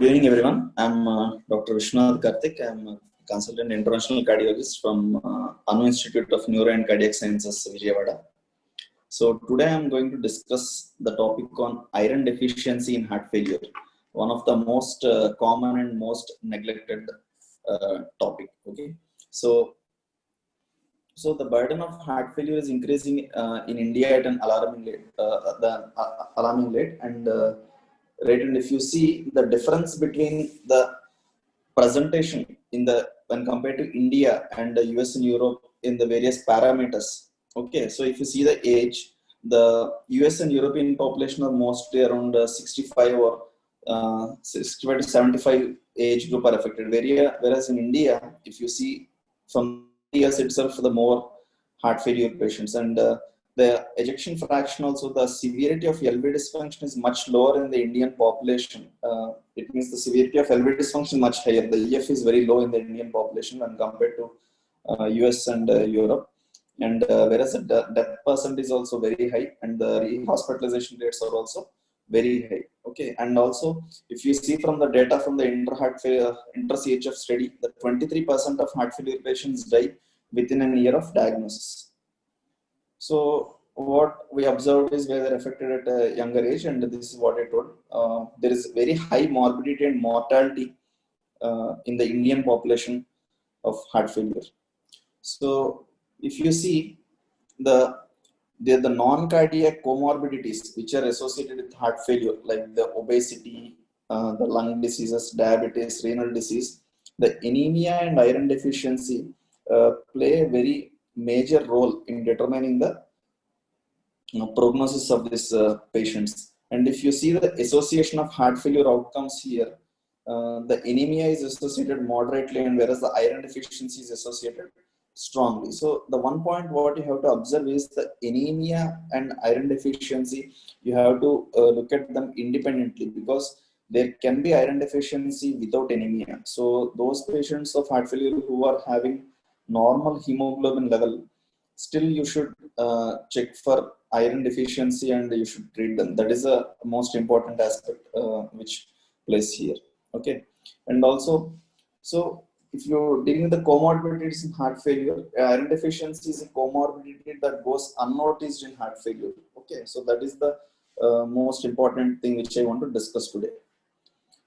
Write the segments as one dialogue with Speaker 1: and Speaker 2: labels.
Speaker 1: Good evening, everyone. I'm Dr. Vishwanath Karthik. I'm a consultant interventional cardiologist from Anu Institute of Neuro and Cardiac Sciences, Vijayawada. So today I'm going to discuss the topic on iron deficiency in heart failure, one of the most common and most neglected topic. Okay, so the burden of heart failure is increasing in India at an alarming rate, and right. And if you see the difference between the presentation in the when compared to India and the US and Europe in the various parameters. Okay, so if you see the age, the US and European population are mostly around 65 or 65 to 75 age group are affected. Whereas in India, if you see from years itself, the more heart failure patients, and the ejection fraction, also the severity of LV dysfunction is much lower in the Indian population. It means the severity of LV dysfunction is much higher. The EF is very low in the Indian population when compared to US and Europe. And whereas the death percent is also very high, and the hospitalization rates are also very high. Okay, and also if you see from the data from the inter-CHF study, that 23% of heart failure patients die within a year of diagnosis. So what we observed is where they're affected at a younger age, and this is what I told. There is very high morbidity and mortality in the Indian population of heart failure. So if you see the non-cardiac comorbidities which are associated with heart failure, like the obesity, the lung diseases, diabetes, renal disease, the anemia and iron deficiency play a very major role in determining the prognosis of these patients. And if you see the association of heart failure outcomes here, the anemia is associated moderately, and whereas the iron deficiency is associated strongly. So the one point what you have to observe is the anemia and iron deficiency. You have to look at them independently, because there can be iron deficiency without anemia. So those patients of heart failure who are having normal hemoglobin level, still you should check for iron deficiency and you should treat them. That is the most important aspect which plays here. Okay, and also, so if you're dealing with the comorbidities in heart failure, iron deficiency is a comorbidity that goes unnoticed in heart failure. Okay, so that is the most important thing which I want to discuss today.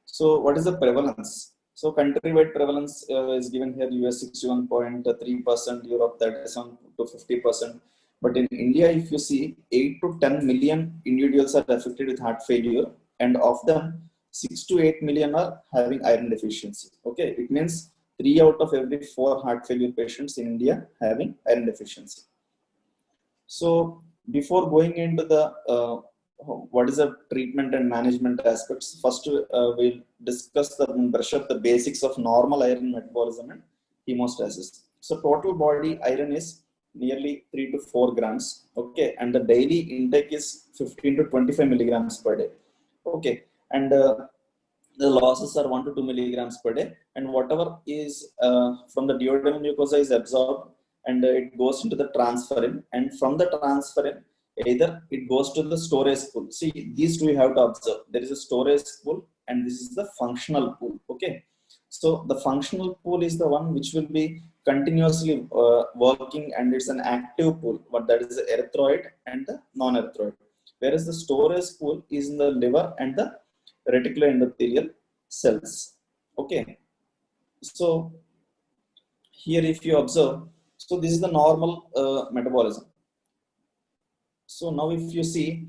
Speaker 1: So what is the prevalence? So countrywide prevalence is given here: US 61.3%, Europe 37 to 50%. But in India, if you see, 8 to 10 million individuals are affected with heart failure, and of them 6 to 8 million are having iron deficiency. Okay, it means 3 out of every 4 heart failure patients in India having iron deficiency. So before going into the what is the treatment and management aspects, first we'll discuss brush up the basics of normal iron metabolism and hemostasis. So total body iron is nearly 3 to 4 grams. Okay, and the daily intake is 15 to 25 milligrams per day. Okay, and the losses are 1 to 2 milligrams per day, and whatever is from the duodenal mucosa is absorbed, and it goes into the transferrin, and from the transferrin either it goes to the storage pool. See, these two you have to observe. There is a storage pool and this is the functional pool. Okay, so the functional pool is the one which will be continuously working, and it's an active pool, but that is the erythroid and the non-erythroid, whereas the storage pool is in the liver and the reticuloendothelial cells. Okay, so here if you observe, so this is the normal metabolism. So now if you see,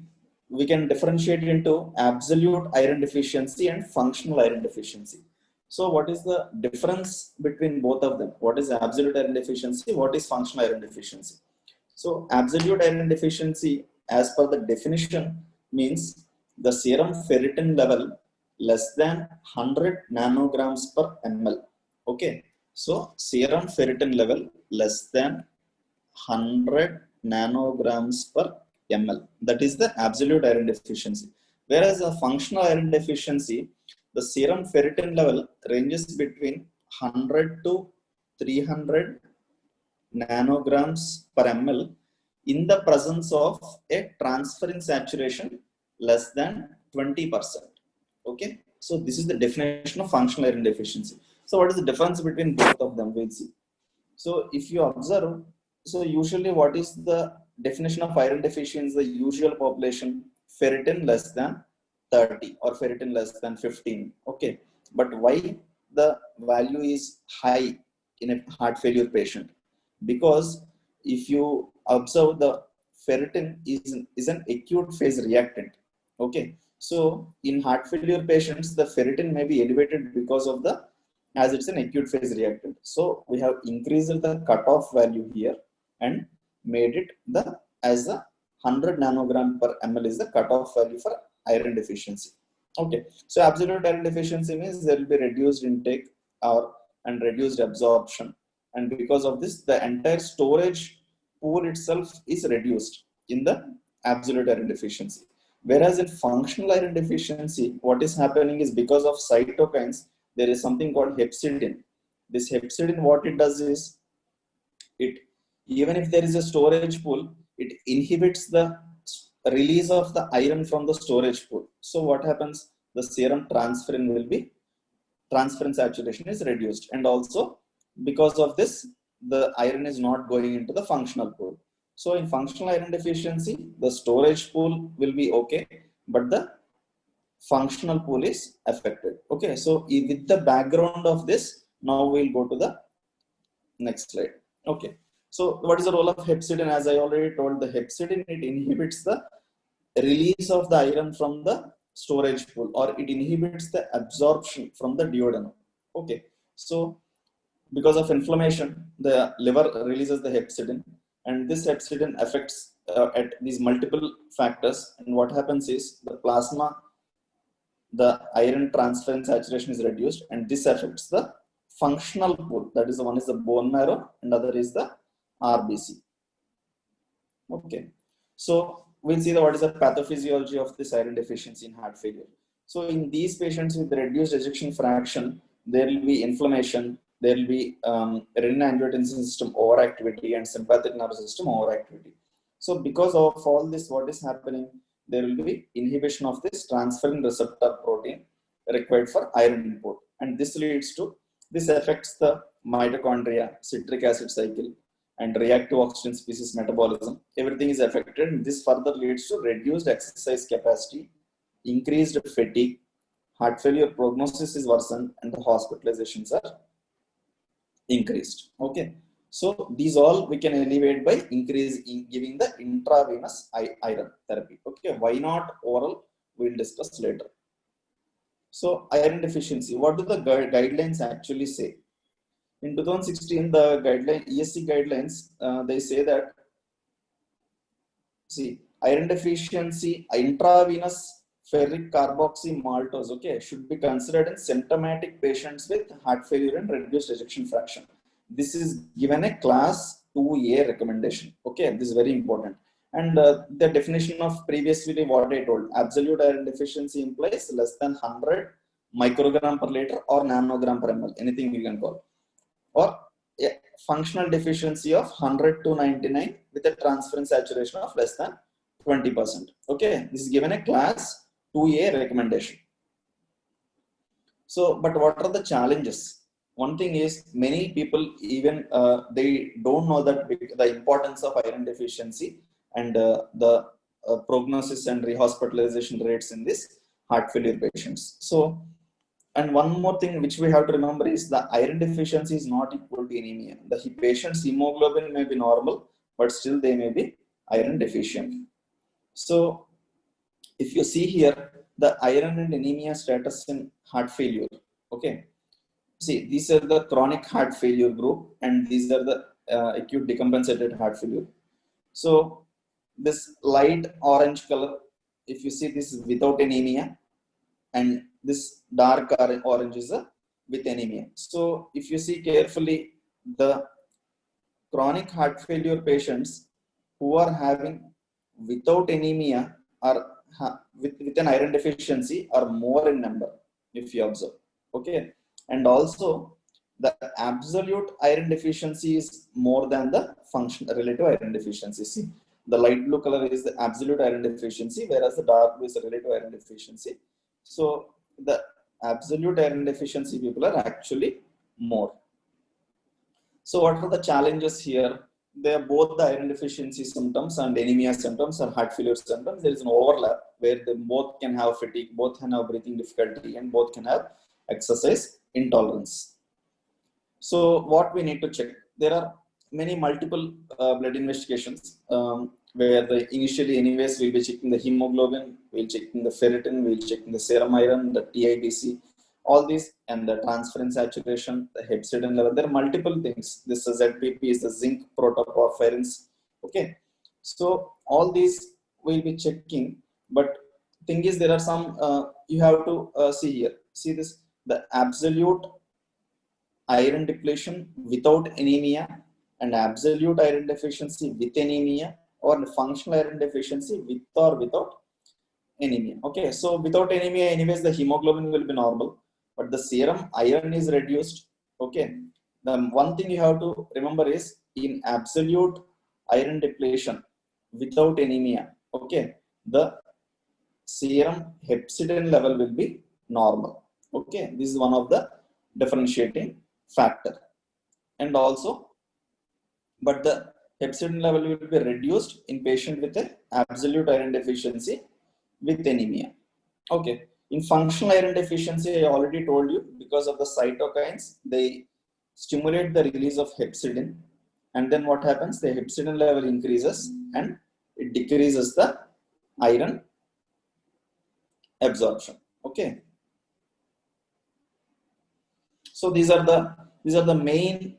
Speaker 1: we can differentiate into absolute iron deficiency and functional iron deficiency. So what is the difference between both of them? What is absolute iron deficiency? What is functional iron deficiency? So absolute iron deficiency, as per the definition, means the serum ferritin level less than 100 nanograms per ml. Okay, so serum ferritin level less than 100 nanograms per ml. That is the absolute iron deficiency. Whereas the functional iron deficiency, the serum ferritin level ranges between 100 to 300 nanograms per ml in the presence of a transferrin saturation less than 20%. Okay, So this is the definition of functional iron deficiency. So what is the difference between both of them? We'll see. So if you observe, so usually what is the definition of iron deficiency? The usual population, ferritin less than 30 or ferritin less than 15. Okay, but why the value is high in a heart failure patient? Because if you observe, the ferritin is an acute phase reactant. Okay, so in heart failure patients, the ferritin may be elevated because of the, as it's an acute phase reactant. So we have increased the cutoff value here and made it the as a 100 nanogram per ml is the cutoff value for iron deficiency. Okay, so absolute iron deficiency means there will be reduced intake or and reduced absorption, and because of this, the entire storage pool itself is reduced in the absolute iron deficiency. Whereas in functional iron deficiency, what is happening is because of cytokines, there is something called hepcidin. This hepcidin, what it does is, it, even if there is a storage pool, it inhibits the release of the iron from the storage pool. So what happens? The serum transferrin will be, transferrin saturation is reduced, and also because of this, the iron is not going into the functional pool. So in functional iron deficiency, the storage pool will be okay, but the functional pool is affected. Okay, so with the background of this, now we'll go to the next slide. Okay, so what is the role of hepcidin? As I already told, the hepcidin, it inhibits the release of the iron from the storage pool, or it inhibits the absorption from the duodenum. Okay, so because of inflammation, the liver releases the hepcidin, and this hepcidin affects at these multiple factors. And what happens is, the plasma, the iron transferrin saturation is reduced, and this affects the functional pool. That is, the one is the bone marrow and other is the RBC. Okay, so we'll see what is the pathophysiology of this iron deficiency in heart failure. So in these patients with reduced ejection fraction, there will be inflammation, there will be renin-angiotensin system overactivity and sympathetic nervous system overactivity. So because of all this, what is happening? There will be inhibition of this transferrin receptor protein required for iron input, and this leads to, this affects the mitochondria, citric acid cycle, and reactive oxygen species metabolism. Everything is affected, and this further leads to reduced exercise capacity, increased fatigue, heart failure prognosis is worsened, and the hospitalizations are increased. Okay, so these all we can alleviate by giving the intravenous iron therapy. Okay, why not oral? We'll discuss later. So iron deficiency, what do the guidelines actually say? In 2016, the guideline, ESC guidelines, they say that, see, iron deficiency, intravenous ferric carboxy maltose, okay, should be considered in symptomatic patients with heart failure and reduced ejection fraction. This is given a class 2A recommendation. Okay, this is very important. And the definition of previously what I told, absolute iron deficiency implies less than 100 microgram per liter or nanogram per ml, anything you can call, or a functional deficiency of 100 to 99 with a transferrin saturation of less than 20%. Okay, this is given a class 2A recommendation. So, but what are the challenges? One thing is, many people even they don't know that the importance of iron deficiency and the prognosis and rehospitalization rates in this heart failure patients. So, and one more thing which we have to remember is, the iron deficiency is not equal to anemia. The patient's hemoglobin may be normal, but still they may be iron deficient. So if you see here, the iron and anemia status in heart failure. Okay, see, these are the chronic heart failure group, and these are the acute decompensated heart failure. So this light orange color, if you see, this is without anemia, and this dark orange is with anemia. So if you see carefully, the chronic heart failure patients who are having without anemia or with an iron deficiency are more in number, if you observe. Okay, and also the absolute iron deficiency is more than the functional relative iron deficiency. See, the light blue color is the absolute iron deficiency, whereas the dark blue is the relative iron deficiency. So the absolute iron deficiency people are actually more. So what are the challenges here? They are both the iron deficiency symptoms and anemia symptoms or heart failure symptoms. There is an overlap where they both can have fatigue, both can have breathing difficulty, and both can have exercise intolerance. So what we need to check? There are many multiple blood investigations where the initially anyways we'll be checking the hemoglobin, we'll checking the ferritin, we'll checking the serum iron, the TIBC, all these, and the transferrin saturation, the hepcidin level. There are multiple things. This is ZPP, is the zinc protoporphyrins. Okay, so all these we'll be checking, but thing is there are some you have to see here. See this, the absolute iron depletion without anemia and absolute iron deficiency with anemia, or functional iron deficiency with or without anemia. Okay, so without anemia, anyways, the hemoglobin will be normal, but the serum iron is reduced. Okay, the one thing you have to remember is in absolute iron depletion without anemia, okay, the serum hepcidin level will be normal. Okay, this is one of the differentiating factor. And also, but the hepcidin level will be reduced in patient with a absolute iron deficiency with anemia. Okay, in functional iron deficiency, I already told you, because of the cytokines, they stimulate the release of hepcidin, and then what happens? The hepcidin level increases and it decreases the iron absorption. Okay, so these are the main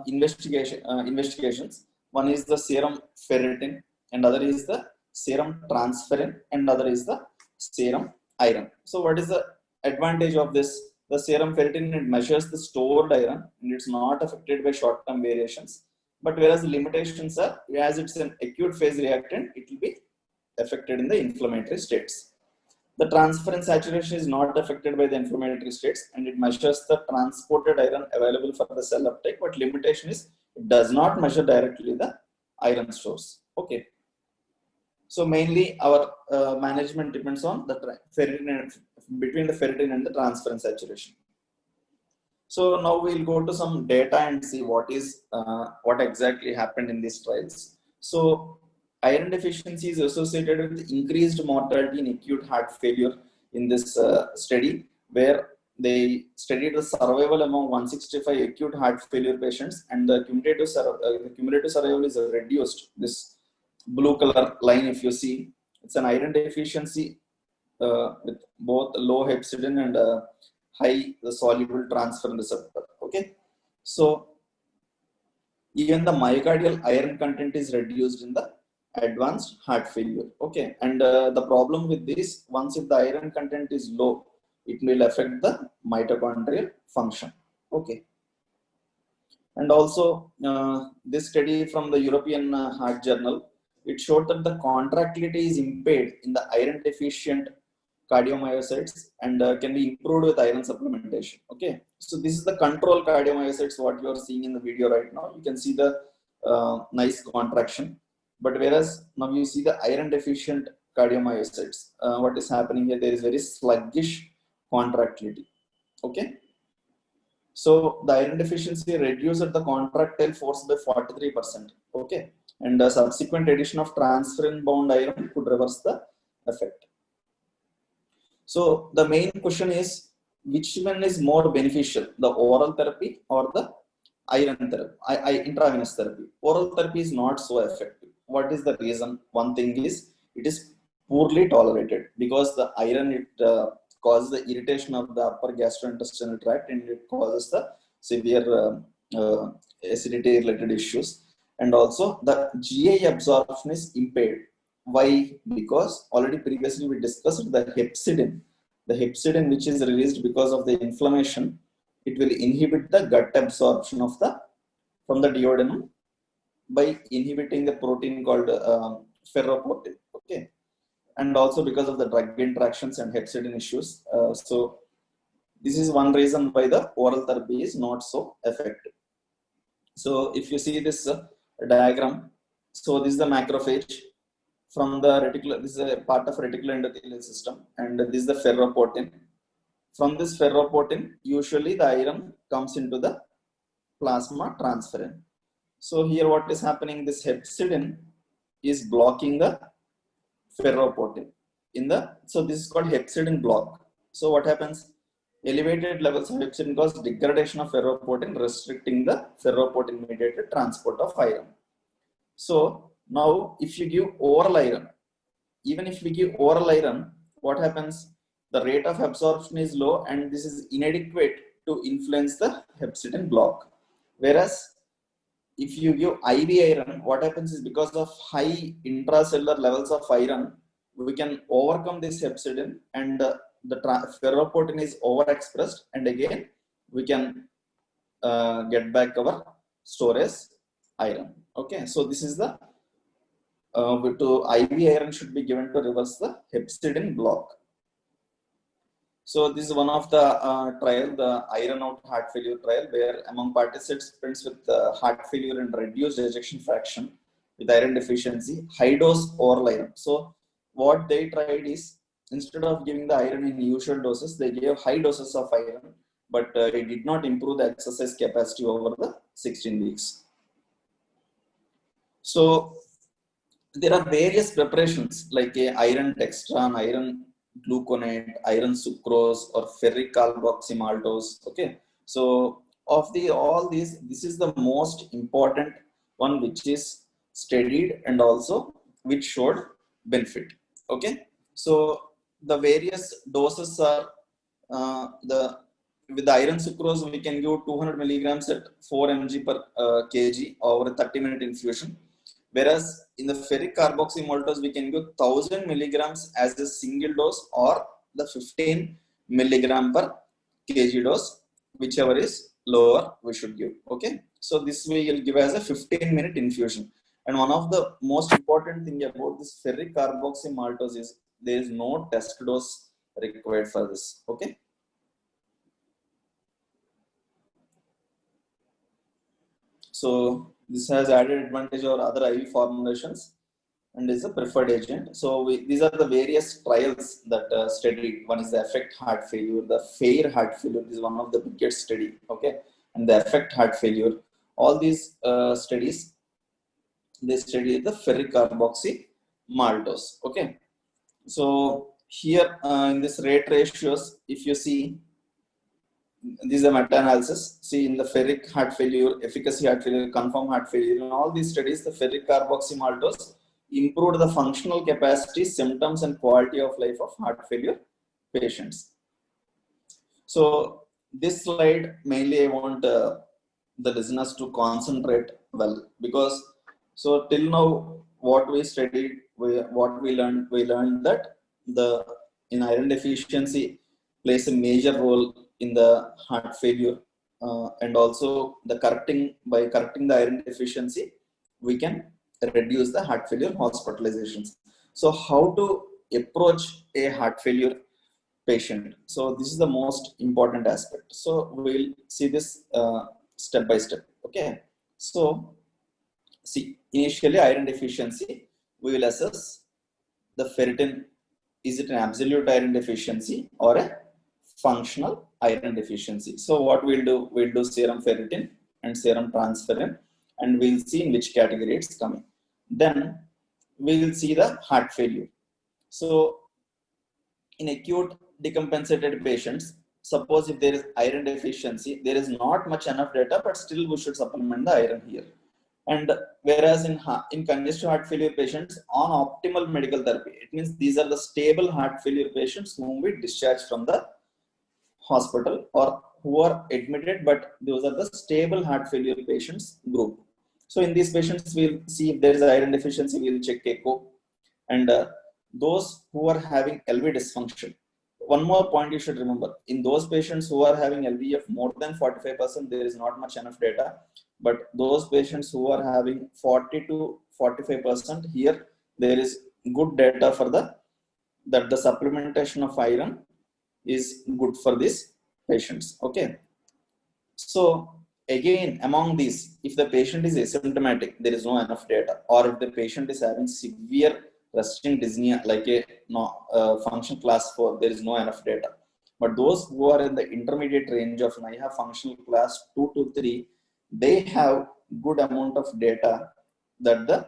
Speaker 1: investigations. One is the serum ferritin, and other is the serum transferrin, and other is the serum iron. So what is the advantage of this? The serum ferritin, it measures the stored iron and it's not affected by short-term variations. But whereas the limitations are, as it's an acute phase reactant, it will be affected in the inflammatory states. The transferrin saturation is not affected by the inflammatory states, and it measures the transported iron available for the cell uptake, but limitation is it does not measure directly the iron stores. Okay. So mainly our management depends on the ferritin, between the ferritin and the transferrin saturation. So now we'll go to some data and see what exactly happened in these trials. So iron deficiency is associated with increased mortality in acute heart failure in this study, where they studied the survival among 165 acute heart failure patients, and the cumulative survival is reduced. This blue color line, if you see, it's an iron deficiency with both low hepcidin and high soluble transferrin receptor. Okay, so even the myocardial iron content is reduced in the advanced heart failure. Okay, and the problem with this, once if the iron content is low, it will affect the mitochondrial function. Okay, and also this study from the European Heart Journal, it showed that the contractility is impaired in the iron deficient cardiomyocytes and can be improved with iron supplementation. Okay, so this is the control cardiomyocytes, what you are seeing in the video right now. You can see the nice contraction, but whereas now you see the iron deficient cardiomyocytes, what is happening here? There is very sluggish contractility. Okay, so the iron deficiency reduced the contractile force by 43%. Okay, and the subsequent addition of transferrin bound iron could reverse the effect. So the main question is, which one is more beneficial, the oral therapy or the iron therapy, intravenous therapy? Oral therapy is not so effective. What is the reason? One thing is it is poorly tolerated because the iron, it causes the irritation of the upper gastrointestinal tract, and it causes the severe acidity related issues, and also the GI absorption is impaired. Why? Because already previously we discussed the hepcidin which is released because of the inflammation, it will inhibit the gut absorption of from the duodenum by inhibiting the protein called ferroportin. Okay, and also because of the drug interactions and hepcidin issues. So this is one reason why the oral therapy is not so effective. So if you see this diagram, so this is the macrophage from the reticular. This is a part of reticular endothelial system, and this is the ferroportin from this ferroportin, usually the iron comes into the plasma transferrin. So here what is happening, this hepcidin is blocking the ferroportin in the, so this is called hepcidin block. So what happens, elevated levels of hepcidin cause degradation of ferroportin, restricting the ferroportin mediated transport of iron. So now if you give oral iron, even if we give oral iron, what happens, the rate of absorption is low and this is inadequate to influence the hepcidin block. Whereas if you give IV iron, what happens is because of high intracellular levels of iron, we can overcome this hepcidin and the ferroportin is overexpressed, and again we can get back our storage iron. Okay, so this is the to IV iron should be given to reverse the hepcidin block. So this is one of the trial, the iron out heart failure trial, where among participants with heart failure and reduced ejection fraction with iron deficiency, high dose oral iron. So what they tried is, instead of giving the iron in usual doses, they gave high doses of iron, but it did not improve the exercise capacity over the 16 weeks. So there are various preparations like a iron dextran, iron gluconate, iron sucrose, or ferric carboxymaltose. Okay, so of the all these, this is the most important one which is studied and also which showed benefit. Okay, so the various doses are with the iron sucrose we can give 200 milligrams at 4 mg per kg over a 30-minute infusion. Whereas in the ferric carboxymaltose, we can give 1000 milligrams as a single dose or the 15 milligram per kg dose, whichever is lower we should give. Okay, so this we will give as a 15-minute infusion. And one of the most important thing about this ferric carboxymaltose is there is no test dose required for this. Okay. So this has added advantage over other IV formulations and is a preferred agent. So these are the various trials that studied. One is the affect heart failure, the FAIR heart failure is one of the biggest study. Okay, and the affect heart failure. All these studies, they study the ferric carboxymaltose. Okay, so here in this rate ratios, if you see, these are meta-analysis. See, in the ferric heart failure, efficacy heart failure, confirmed heart failure, in all these studies, the ferric carboxymaltose improved the functional capacity, symptoms, and quality of life of heart failure patients. So this slide mainly I want the listeners to concentrate well, because so till now what we studied, what we learned that the in iron deficiency plays a major role in the heart failure, and also the by correcting the iron deficiency we can reduce the heart failure hospitalizations. So how to approach a heart failure patient, so this is the most important aspect. So we'll see this step by step. Okay, so see, initially iron deficiency, we will assess the ferritin. Is it an absolute iron deficiency or a functional iron deficiency? So what we'll do serum ferritin and serum transferrin, and we'll see in which category it's coming. Then we will see the heart failure. So in acute decompensated patients, suppose if there is iron deficiency, there is not much enough data, but still we should supplement the iron here. And whereas in congestive heart failure patients on optimal medical therapy, it means these are the stable heart failure patients whom we discharge from the hospital or who are admitted, but those are the stable heart failure patients group. So in these patients, we'll see if there is iron deficiency, we'll check echo. And those who are having LV dysfunction, one more point you should remember, in those patients who are having LVEF more than 45%, there is not much enough data. But those patients who are having 40 to 45%, here there is good data for that the supplementation of iron is good for these patients. Okay, so again, among these, if the patient is asymptomatic, there is no enough data, or if the patient is having severe resting dyspnea like a function class 4, there is no enough data. But those who are in the intermediate range of NIHA functional class 2 to 3, they have good amount of data that the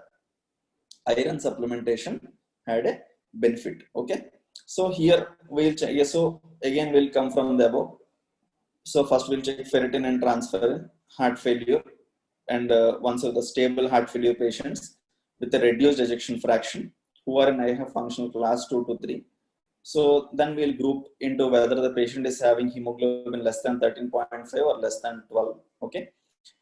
Speaker 1: iron supplementation had a benefit. Okay, so here we'll check. Yeah, so again we'll come from the above. So first we'll check ferritin and transferrin, heart failure, and once of the stable heart failure patients with a reduced ejection fraction who are in IHF functional class 2 to 3. So then we'll group into whether the patient is having hemoglobin less than 13.5 or less than 12. Okay,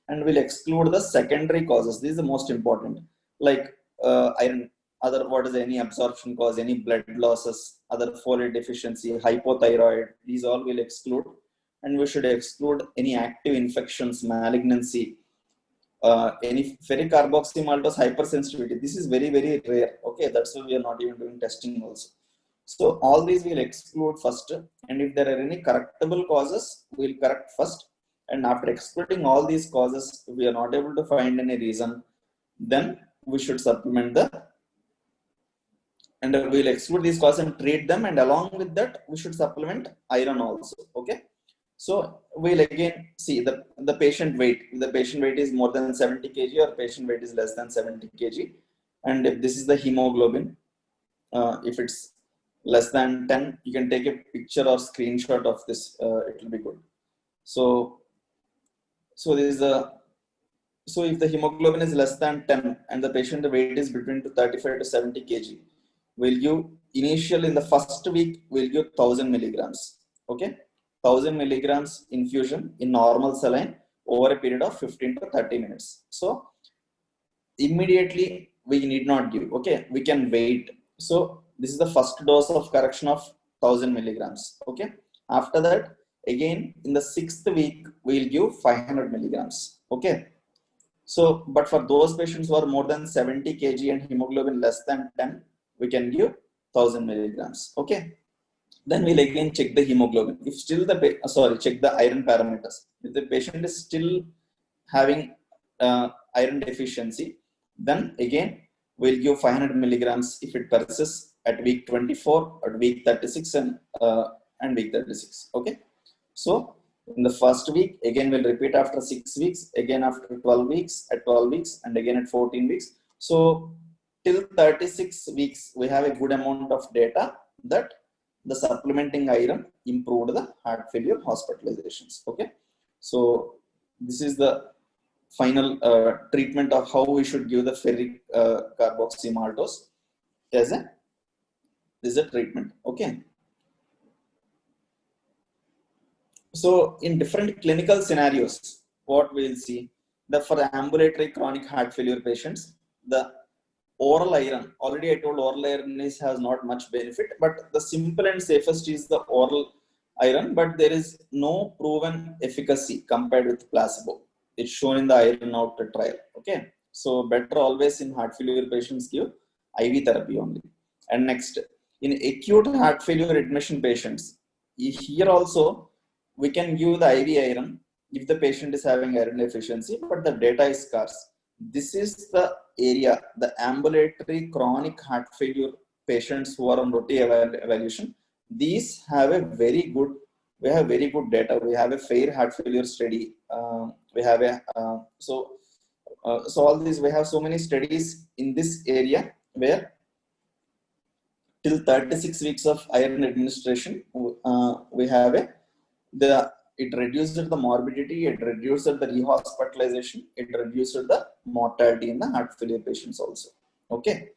Speaker 1: and we'll exclude the secondary causes. This is the most important, like iron, other, what is any absorption cause, any blood losses, other folate deficiency, hypothyroid. These all will exclude, and we should exclude any active infections, malignancy, any ferric carboxymaltose hypersensitivity. This is very, very rare. Okay, that's why we are not even doing testing also. So all these we'll exclude first, and if there are any correctable causes, we'll correct first. And after excluding all these causes, if we are not able to find any reason, then we should supplement the, and we'll exclude these causes and treat them, and along with that we should supplement iron also. Okay, so we'll again see the patient weight. If the patient weight is more than 70 kg or patient weight is less than 70 kg, and if this is the hemoglobin, if it's less than 10, you can take a picture or screenshot of this. It will be good. So this is the, so if the hemoglobin is less than 10 and the patient weight is between 35 to 70 kg, we'll give initial, in the first week we'll give 1000 milligrams. Okay, 1000 milligrams infusion in normal saline over a period of 15 to 30 minutes. So immediately we need not give. Okay, we can wait. So this is the first dose of correction of 1000 milligrams. Okay, after that again in the 6th week we'll give 500 milligrams. Okay, so but for those patients who are more than 70 kg and hemoglobin less than 10, we can give 1000 milligrams. Okay, then we'll again check the hemoglobin. If still the check the iron parameters. If the patient is still having iron deficiency, then again we'll give 500 milligrams if it persists at week 24, at week 36, and week 36. Okay, so in the first week, again we'll repeat after 6 weeks, again after 12 weeks, at 12 weeks, and again at 14 weeks. So till 36 weeks, we have a good amount of data that the supplementing iron improved the heart failure hospitalizations. Okay, so this is the final treatment of how we should give the ferric carboxymaltose as a treatment. Okay, so in different clinical scenarios, what we'll see, that for ambulatory chronic heart failure patients, the oral iron, already I told oral iron has not much benefit, but the simple and safest is the oral iron, but there is no proven efficacy compared with placebo. It's shown in the iron out trial. Okay, so better always in heart failure patients give IV therapy only. And next, in acute heart failure admission patients, here also we can give the IV iron if the patient is having iron deficiency, but the data is scarce. This is the area, the ambulatory chronic heart failure patients who are on routine evaluation. These have a very good, we have very good data. We have a fair heart failure study. We have a so all these, we have so many studies in this area where till 36 weeks of iron administration, we have it reduced the morbidity, it reduced the rehospitalization, it reduced the mortality in the heart failure patients also. Okay,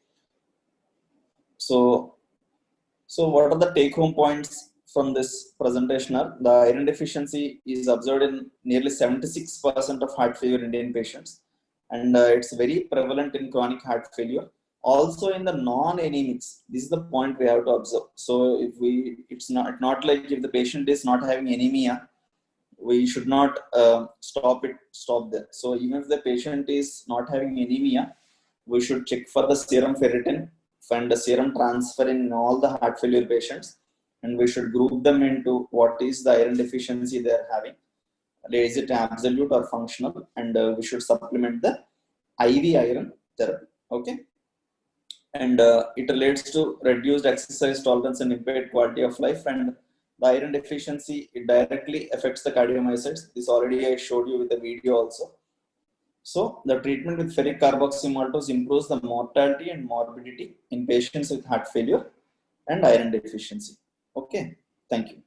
Speaker 1: so what are the take home points from this presentation? Are the iron deficiency is observed in nearly 76% of heart failure Indian patients, and it's very prevalent in chronic heart failure. Also in the non-anemics, this is the point we have to observe. So if it's not like if the patient is not having anemia, we should not stop there. So even if the patient is not having anemia, we should check for the serum ferritin and the serum transferrin in all the heart failure patients, and we should group them into what is the iron deficiency they are having. Is it absolute or functional? And we should supplement the IV iron therapy. Okay, and it relates to reduced exercise tolerance and impaired quality of life, and The iron deficiency, it directly affects the cardiomyocytes. This already I showed you with the video also. So the treatment with ferric carboxymaltose improves the mortality and morbidity in patients with heart failure and iron deficiency. Okay, thank you.